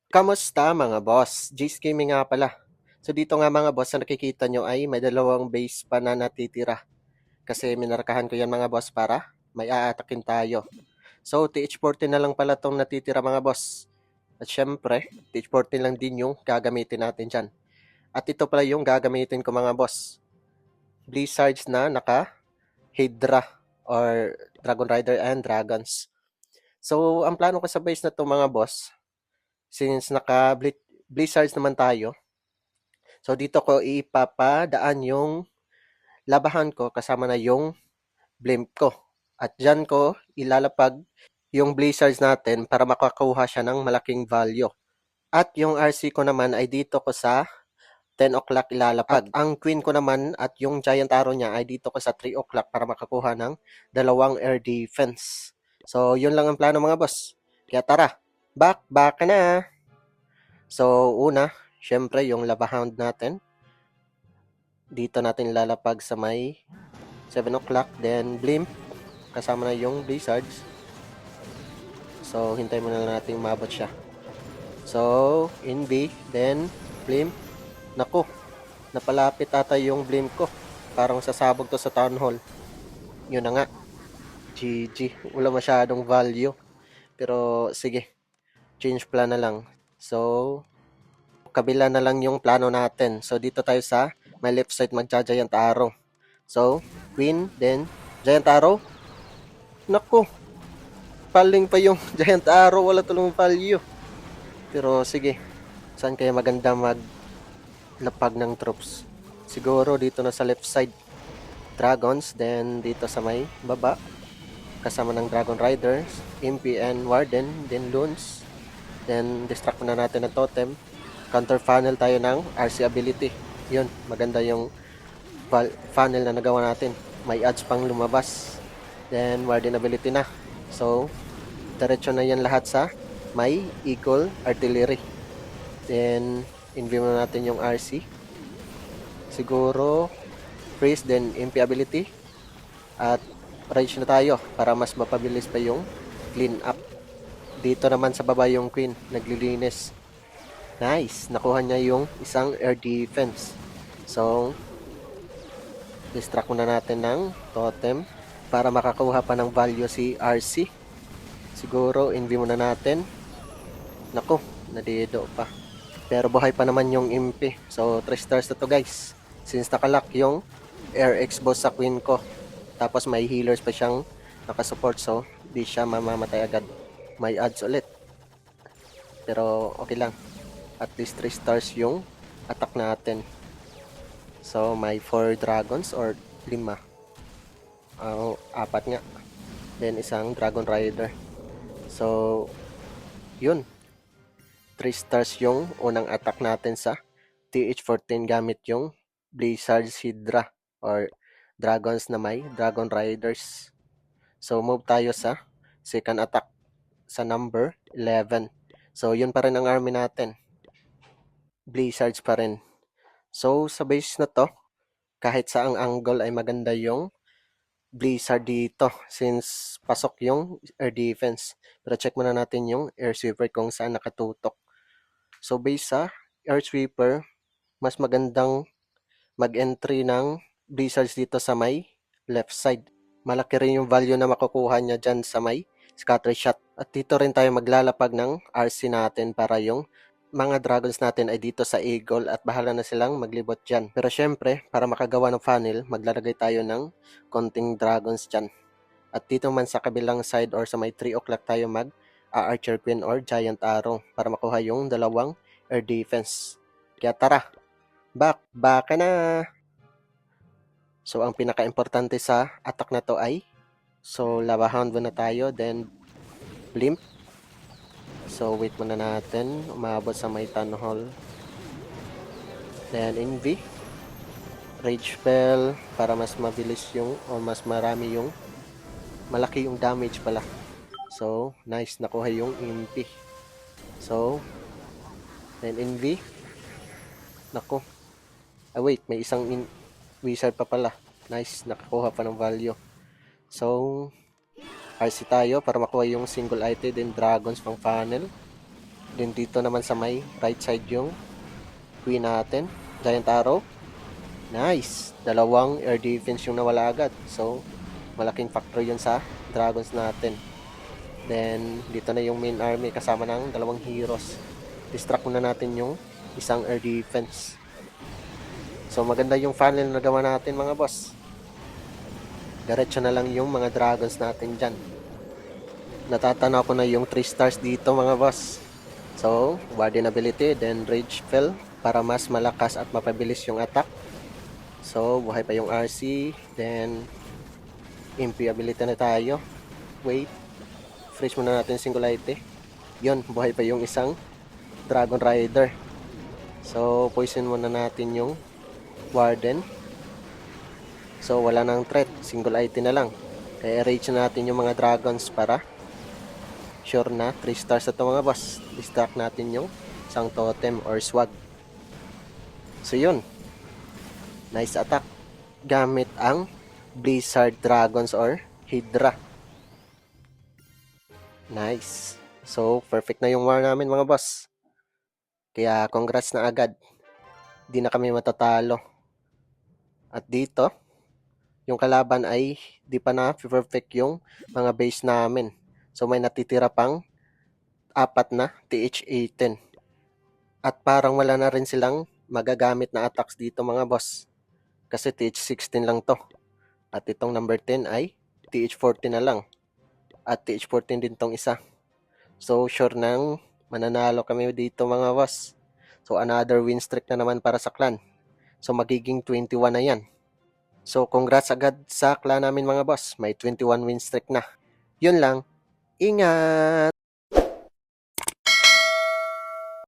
Kamusta mga boss? Jace Gaming nga pala. So dito nga mga boss, na nakikita nyo ay may dalawang base pa na natitira. Kasi minarkahan ko yan mga boss para may aatakin tayo. So TH14 na lang pala tong natitira mga boss. At syempre, TH14 lang din yung gagamitin natin dyan. At ito pala yung gagamitin ko mga boss. Blizzards na naka Hydra or Dragon Rider and Dragons. So ang plano ko sa base na to mga boss, since naka Blizzards naman tayo, so dito ko ipapadaan yung labahan ko kasama na yung blimp ko. At dyan ko ilalapag yung blizzards natin para makakuha siya ng malaking value. At yung RC ko naman ay dito ko sa 10 o'clock ilalapag. At ang queen ko naman at yung giant arrow niya ay dito ko sa 3 o'clock para makakuha ng dalawang air defense. So yun lang ang plano mga boss. Kaya tara, back na! So una, syempre yung lava hound natin. Dito natin lalapag sa may 7 o'clock, then blimp, kasama na yung blizzards. So, hintay muna natin umabot siya. So, in B, then blimp. Naku, napalapit ata yung blimp ko. Parang sasabog to sa town hall. Yun na nga. GG. Wala masyadong value. Pero, sige. Change plan na lang. So, kabila na lang yung plano natin. So, dito tayo sa may left side magja-giant arrow. So, queen, then giant arrow. Naku, paling pa yung giant arrow, wala tulong value. Pero sige, saan kaya maganda maglapag ng troops? Siguro dito na sa left side. Dragons, then dito sa may baba. Kasama ng Dragon Riders, Impy and Warden, then Loons. Then distract na natin ng totem. Counter funnel tayo ng RC ability. Yun, maganda yung funnel na nagawa natin. May odds pang lumabas. Then Warden ability na. So, diretso na yan lahat sa may Eagle Artillery. Then, inview na natin yung RC. Siguro, freeze, then MP ability. At rage na tayo para mas mapabilis pa yung clean up. Dito naman sa baba yung queen, naglilinis. Nice, nakuha niya yung isang air defense. So, distract muna natin ng totem para makakuha pa ng value si RC. Siguro, inview muna natin. Naku, nadido pa. Pero buhay pa naman yung impi. So, 3 stars na to guys. Since nakalock yung air X-boss sa queen ko. Tapos may healers pa siyang nakasupport. So, di siya mamamatay agad. May odds ulit. Pero, okay lang. At least 3 stars yung attack natin. So, may 4 dragons or 5. 4 nga. Then, isang dragon rider. So, yun. 3 stars yung unang attack natin sa TH14 gamit yung Blizzard's Hydra or dragons na may Dragon Riders. So, move tayo sa second attack sa number 11. So, yun pa rin ang army natin. Blizzards pa rin. So, sa base na to, kahit saang angle ay maganda yung Blizzard dito since pasok yung air defense. Pero check muna natin yung air sweeper kung saan nakatutok. So, base sa air sweeper, mas magandang mag-entry ng blizzards dito sa may left side. Malaki rin yung value na makukuha niya dyan sa may scatter shot. At dito rin tayo maglalapag ng RC natin para yung mga dragons natin ay dito sa eagle at bahala na silang maglibot dyan. Pero syempre, para makagawa ng funnel, maglalagay tayo ng konting dragons dyan. At dito man sa kabilang side or sa may 3 o'clock tayo mag Archer Queen or Giant Arrow para makuha yung dalawang air defense. Kaya tara, back na! So, ang pinaka-importante sa attack na to ay so, lava hound muna tayo, then blimp. So, wait muna natin. Umabot sa may town hall. Then, envy. Rage spell para mas mabilis yung o mas marami yung malaki yung damage pala. So, nice. Nakuha yung MP. So, then envy. Naku. Wait. May isang wizard pa pala. Nice. Nakakuha pa ng value. So, RC tayo para makuha yung single item then dragons pang funnel. Then dito naman sa may right side yung queen natin. Giant arrow. Nice! Dalawang air defense yung nawala agad. So, malaking factor yun sa dragons natin. Then, dito na yung main army kasama ng dalawang heroes. Distract muna natin yung isang air defense. So, maganda yung funnel na gawa natin mga boss. Diretso na lang yung mga dragons natin dyan. Natatanaw ko na yung 3 stars dito mga boss. So, Warden ability, then Rage Fell para mas malakas at mapabilis yung attack. So, buhay pa yung RC, then MP ability na tayo. Wait, freeze muna natin Singularity. Yun, buhay pa yung isang Dragon Rider. So, poison muna natin yung Warden. So, wala nang threat, Singularity na lang. Kaya rage na natin yung mga dragons para sure na 3 stars na ito mga boss. Distract natin yung isang totem or swag. So yun, nice attack gamit ang Blizzard Dragons or Hydra. Nice. So perfect na yung war namin mga boss. Kaya congrats na agad. Di na kami matatalo. At dito, yung kalaban ay di pa na perfect yung mga base namin. So may natitira pang 4 na TH-18. At parang wala na rin silang magagamit na attacks dito mga boss. Kasi TH-16 lang to. At itong number 10 ay TH-14 na lang. At TH-14 din tong isa. So sure nang mananalo kami dito mga boss. So another win streak na naman para sa clan. So magiging 21 na yan. So congrats agad sa clan namin mga boss. May 21 win streak na. Yun lang. Ingat!